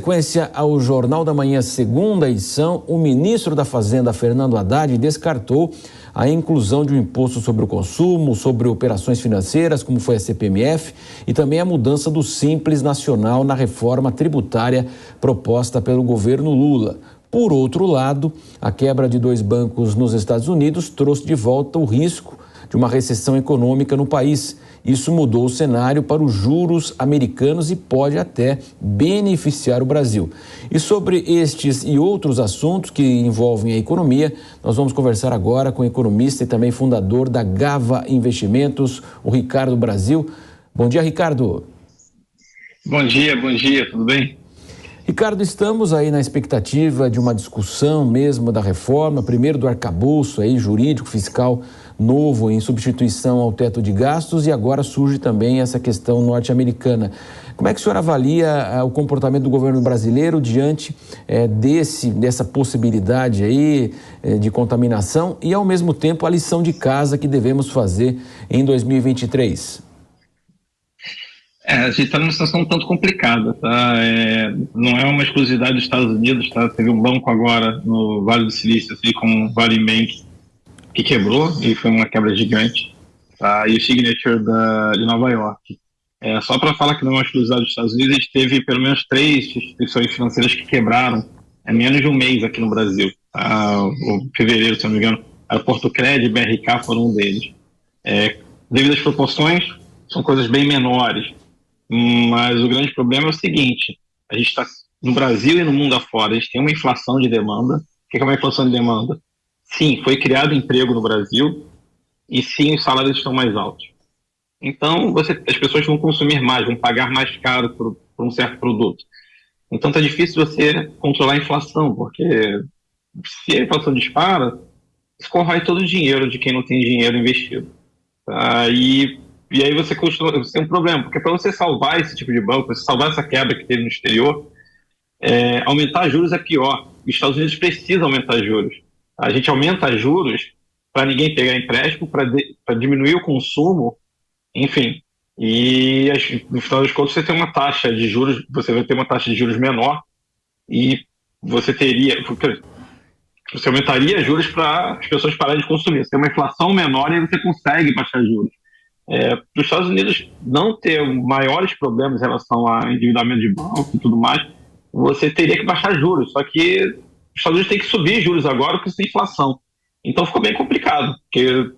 Sequência ao Jornal da Manhã, segunda edição, o ministro da Fazenda, Fernando Haddad, descartou a inclusão de um imposto sobre o consumo, sobre operações financeiras, como foi a CPMF, e também a mudança do Simples Nacional na reforma tributária proposta pelo governo Lula. Por outro lado, a quebra de 2 bancos nos Estados Unidos trouxe de volta o risco de uma recessão econômica no país. Isso mudou o cenário para os juros americanos e pode até beneficiar o Brasil. E sobre estes e outros assuntos que envolvem a economia, nós vamos conversar agora com o economista e também fundador da Gava Investimentos, o Ricardo Brasil. Bom dia, Ricardo. Bom dia, tudo bem? Ricardo, estamos aí na expectativa de uma discussão mesmo da reforma, primeiro do arcabouço aí, jurídico, fiscal novo em substituição ao teto de gastos, e agora surge também essa questão norte-americana. Como é que o senhor avalia o comportamento do governo brasileiro diante dessa possibilidade aí de contaminação e, ao mesmo tempo, a lição de casa que devemos fazer em 2023? A gente está numa situação um tanto complicada, tá? Não é uma exclusividade dos Estados Unidos, tá? Teve um banco agora no Vale do Silício, assim, como o Vale Bank, que quebrou, e foi uma quebra gigante, tá? E o Signature de Nova York. Só para falar que não é uma exclusividade dos Estados Unidos, a gente teve pelo menos 3 instituições financeiras que quebraram em menos de um mês aqui no Brasil. Tá? O fevereiro, se não me engano, a Portocred e BRK foram um deles. Devido às proporções, são coisas bem menores. Mas o grande problema é o seguinte: a gente está no Brasil e no mundo afora, a gente tem uma inflação de demanda. O que é uma inflação de demanda? Sim, foi criado emprego no Brasil e sim, os salários estão mais altos. Então, as pessoas vão consumir mais, vão pagar mais caro por um certo produto. Então, está difícil você controlar a inflação, porque se a inflação dispara, isso corrói todo o dinheiro de quem não tem dinheiro investido. Tá? E aí você tem um problema, porque para você salvar esse tipo de banco, você salvar essa quebra que teve no exterior, aumentar juros é pior. Os Estados Unidos precisam aumentar juros. A gente aumenta juros para ninguém pegar empréstimo, para diminuir o consumo, enfim. E no final das contas você tem uma taxa de juros, você vai ter uma taxa de juros menor e você aumentaria juros para as pessoas pararem de consumir. Você tem uma inflação menor e aí você consegue baixar juros. Para os Estados Unidos não ter maiores problemas em relação a endividamento de banco e tudo mais, você teria que baixar juros. Só que os Estados Unidos têm que subir juros agora porque tem inflação. Então ficou bem complicado, porque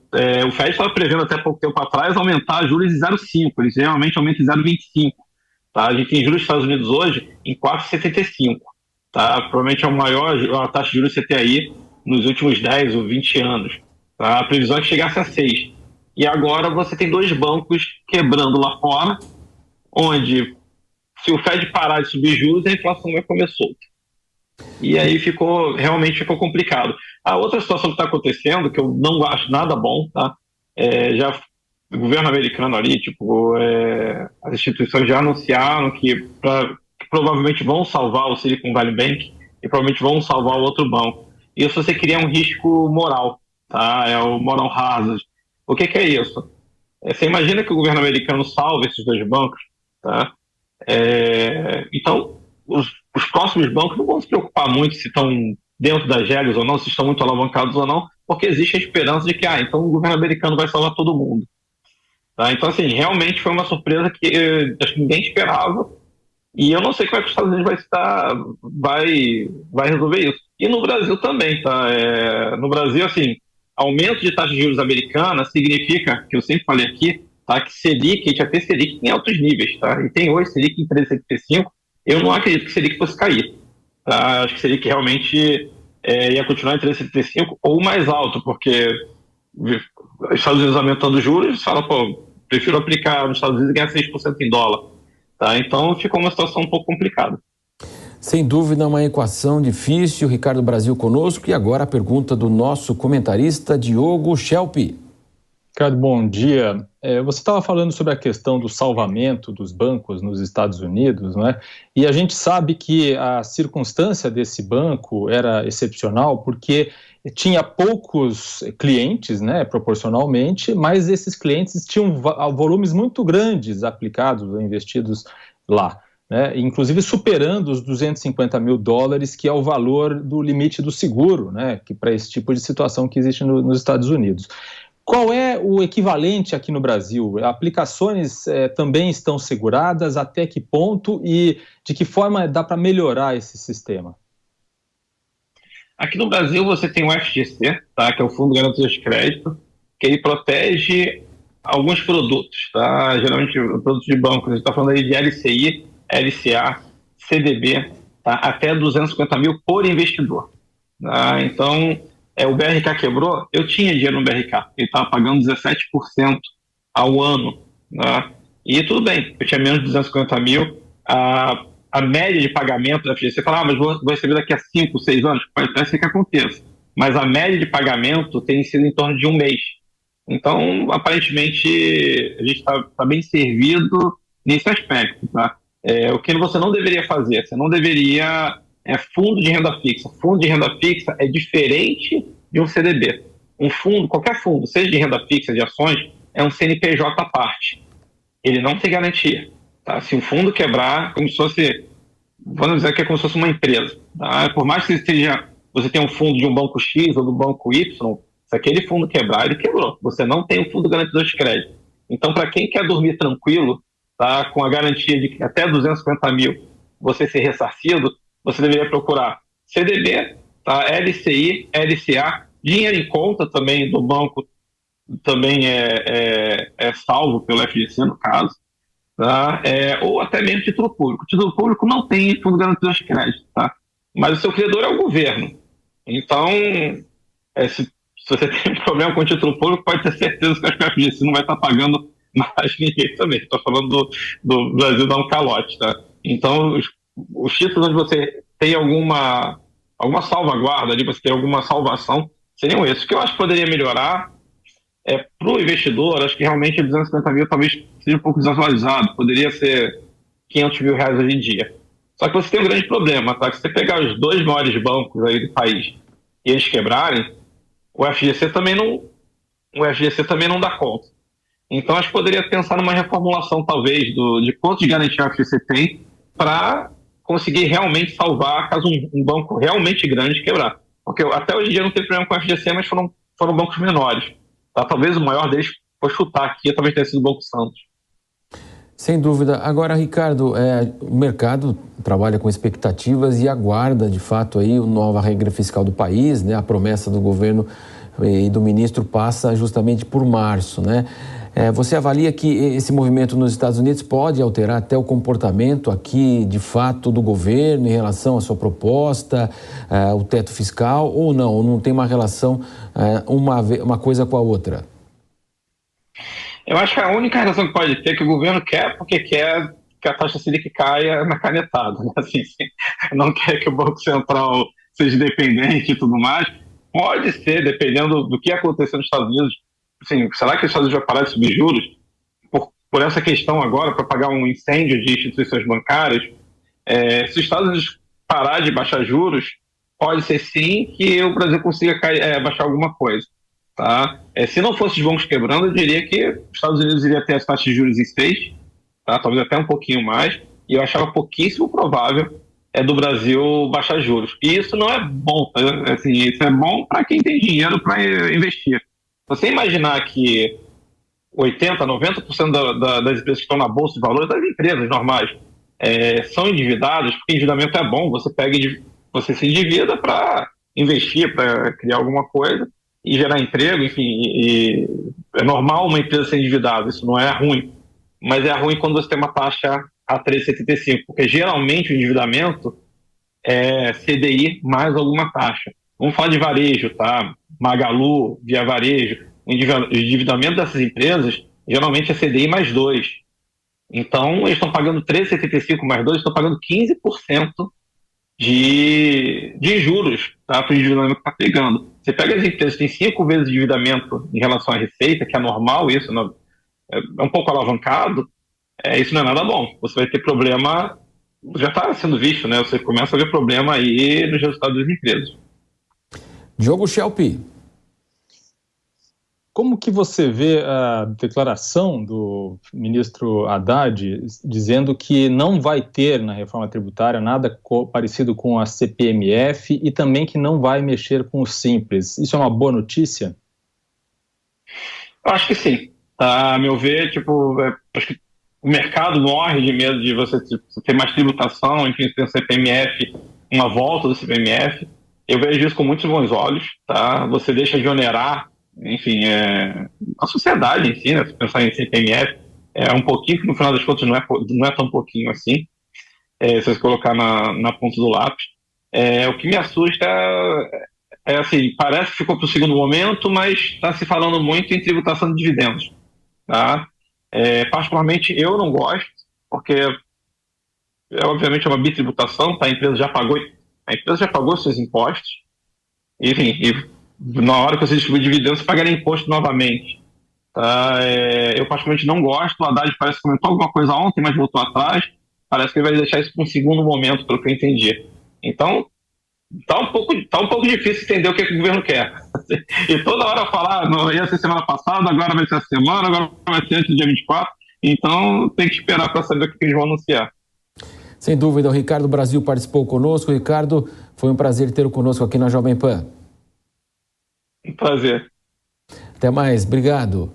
o Fed estava prevendo até pouco tempo atrás aumentar juros em 0,5, eles geralmente aumentam em 0,25. Tá? A gente tem juros dos Estados Unidos hoje em 4,75. Tá? Provavelmente é a taxa de juros CTI nos últimos 10 ou 20 anos. Tá? A previsão é que chegasse a 6. E agora você tem 2 bancos quebrando lá fora, onde se o Fed parar de subir juros, a inflação vai comer solta. E aí realmente ficou complicado. A outra situação que está acontecendo, que eu não acho nada bom, tá? O governo americano ali, as instituições já anunciaram que provavelmente vão salvar o Silicon Valley Bank e provavelmente vão salvar o outro banco. Isso você cria um risco moral, tá? É o moral hazard. O que é isso? Você imagina que o governo americano salve esses 2 bancos, tá? Então, os próximos bancos não vão se preocupar muito se estão dentro das regras ou não, se estão muito alavancados ou não, porque existe a esperança de que, então o governo americano vai salvar todo mundo. Tá? Então, assim, realmente foi uma surpresa que acho que ninguém esperava, e eu não sei como é que os Estados Unidos vai resolver isso. E no Brasil também, tá? No Brasil, assim, aumento de taxa de juros americana significa, que eu sempre falei aqui, tá, que Selic, a gente vai ter Selic em altos níveis, tá? E tem hoje Selic em 13,75, eu não acredito que Selic fosse cair. Tá? Acho que Selic realmente ia continuar em 13,75 ou mais alto, porque os Estados Unidos aumentando os juros, fala, prefiro aplicar nos Estados Unidos e ganhar 6% em dólar. Tá? Então ficou uma situação um pouco complicada. Sem dúvida, uma equação difícil. Ricardo Brasil conosco, e agora a pergunta do nosso comentarista Diogo Schelp. Ricardo, bom dia. Você estava falando sobre a questão do salvamento dos bancos nos Estados Unidos, não é? E a gente sabe que a circunstância desse banco era excepcional porque tinha poucos clientes, né, proporcionalmente, mas esses clientes tinham volumes muito grandes aplicados ou investidos lá. né, inclusive superando os 250 mil dólares, que é o valor do limite do seguro, né, que para esse tipo de situação que existe nos Estados Unidos. Qual é o equivalente aqui no Brasil? Aplicações também estão seguradas? Até que ponto? E de que forma dá para melhorar esse sistema? Aqui no Brasil você tem o FGC, tá, que é o Fundo de Garantia de Crédito, que ele protege alguns produtos, tá? Geralmente produtos de banco. A gente está falando aí de LCI, LCA, CDB, tá? Até 250 mil por investidor. Tá? Então, o BRK quebrou, eu tinha dinheiro no BRK, ele estava pagando 17% ao ano. Tá? E tudo bem, eu tinha menos de 250 mil, a média de pagamento da FGC, você fala, mas vou receber daqui a 5, 6 anos, pode até ser que aconteça, mas a média de pagamento tem sido em torno de um mês. Então, aparentemente, a gente está bem servido nesse aspecto. Tá? O que você não deveria fazer? Você não deveria... fundo de renda fixa. Fundo de renda fixa é diferente de um CDB. Um fundo, qualquer fundo, seja de renda fixa, de ações, é um CNPJ à parte. Ele não tem garantia. Tá? Se um fundo quebrar, como se fosse, vamos dizer que é como se fosse uma empresa. Tá? Por mais que você tenha um fundo de um banco X ou do banco Y, se aquele fundo quebrar, ele quebrou. Você não tem um fundo garantidor de crédito. Então, para quem quer dormir tranquilo, tá, com a garantia de que até 250 mil você ser ressarcido, você deveria procurar CDB, tá, LCI, LCA, dinheiro em conta também do banco, também é salvo pelo FGC, no caso, tá, ou até mesmo título público. O título público não tem fundo garantidor de crédito, tá, mas o seu credor é o governo. Então, se você tem um problema com o título público, pode ter certeza que a FGC não vai estar pagando mais ninguém também. Estou falando do Brasil dar um calote, tá? Então, os títulos onde você tem alguma salvaguarda, ali você tem alguma salvação, seriam esses. O que eu acho que poderia melhorar para o investidor, acho que realmente 250 mil talvez seja um pouco desatualizado, poderia ser 500 mil reais hoje em dia. Só que você tem um grande problema, tá? Que se você pegar os 2 maiores bancos aí do país e eles quebrarem, o FGC também não dá conta. Então, acho que poderia pensar numa reformulação, talvez, de quanto de garantia o FGC tem para conseguir realmente salvar caso um banco realmente grande quebrar. Porque até hoje em dia não tem problema com o FGC, mas foram bancos menores. Tá? Talvez o maior deles, vou chutar aqui, talvez tenha sido o Banco Santos. Sem dúvida. Agora, Ricardo, o mercado trabalha com expectativas e aguarda, de fato, aí a nova regra fiscal do país, né? A promessa do governo e do ministro passa justamente por março, né? Você avalia que esse movimento nos Estados Unidos pode alterar até o comportamento aqui, de fato, do governo em relação à sua proposta, o teto fiscal, ou não? Ou não tem uma relação, uma coisa com a outra? Eu acho que a única relação que pode ter é que o governo quer porque quer que a taxa Selic caia na canetada. Né? Assim, não quer que o Banco Central seja independente e tudo mais. Pode ser, dependendo do que acontecer nos Estados Unidos. Assim, será que os Estados Unidos vai parar de subir juros? Por essa questão agora, para pagar um incêndio de instituições bancárias, se os Estados Unidos parar de baixar juros, pode ser sim que o Brasil consiga baixar alguma coisa. Tá? Se não fosse os bancos quebrando, eu diria que os Estados Unidos iria ter as taxas de juros em 6, tá? Talvez até um pouquinho mais, e eu achava pouquíssimo provável do Brasil baixar juros. E isso não é bom, tá? Assim, isso é bom para quem tem dinheiro para investir. Você imaginar que 80%, 90% das empresas que estão na Bolsa de Valores, das empresas normais, são endividadas, porque endividamento é bom, você se endivida para investir, para criar alguma coisa, e gerar emprego, enfim, e é normal uma empresa ser endividada, isso não é ruim, mas é ruim quando você tem uma taxa a 3,75, porque geralmente o endividamento é CDI mais alguma taxa. Vamos falar de varejo, tá? Magalu, Via Varejo, o endividamento dessas empresas geralmente é CDI mais 2. Então, eles estão pagando 3,75 mais 2, estão pagando 15% de juros, tá, para o endividamento que está pegando. Você pega as empresas que têm 5 vezes de endividamento em relação à receita, que é normal isso, é um pouco alavancado, isso não é nada bom. Você vai ter problema, já está sendo visto, né? Você começa a ver problema aí nos resultados das empresas. Diogo Schelp. Como que você vê a declaração do ministro Haddad dizendo que não vai ter na reforma tributária nada parecido com a CPMF e também que não vai mexer com o Simples? Isso é uma boa notícia? Eu acho que sim. Tá? A meu ver, acho que o mercado morre de medo de você ter mais tributação, enfim, ter um CPMF, uma volta do CPMF. Eu vejo isso com muitos bons olhos, tá? Você deixa de onerar, enfim, a sociedade em si, né? Se pensar em CPMF, é um pouquinho, que no final das contas não é tão pouquinho assim, se você colocar na ponta do lápis. O que me assusta assim, parece que ficou para o segundo momento, mas está se falando muito em tributação de dividendos, tá? Particularmente eu não gosto, porque obviamente é uma bitributação, tá? A empresa já pagou seus impostos, enfim, e na hora que você distribui dividendos, você pagaria imposto novamente. Tá? Eu particularmente não gosto, o Haddad parece que comentou alguma coisa ontem, mas voltou atrás, parece que ele vai deixar isso para um segundo momento, pelo que eu entendi. Então, tá um pouco difícil entender o que o governo quer. E toda hora falar, não ia ser semana passada, agora vai ser a semana, agora vai ser antes do dia 24, então tem que esperar para saber o que eles vão anunciar. Sem dúvida, o Ricardo Brasil participou conosco. Ricardo, foi um prazer tê-lo conosco aqui na Jovem Pan. Um prazer. Até mais, obrigado.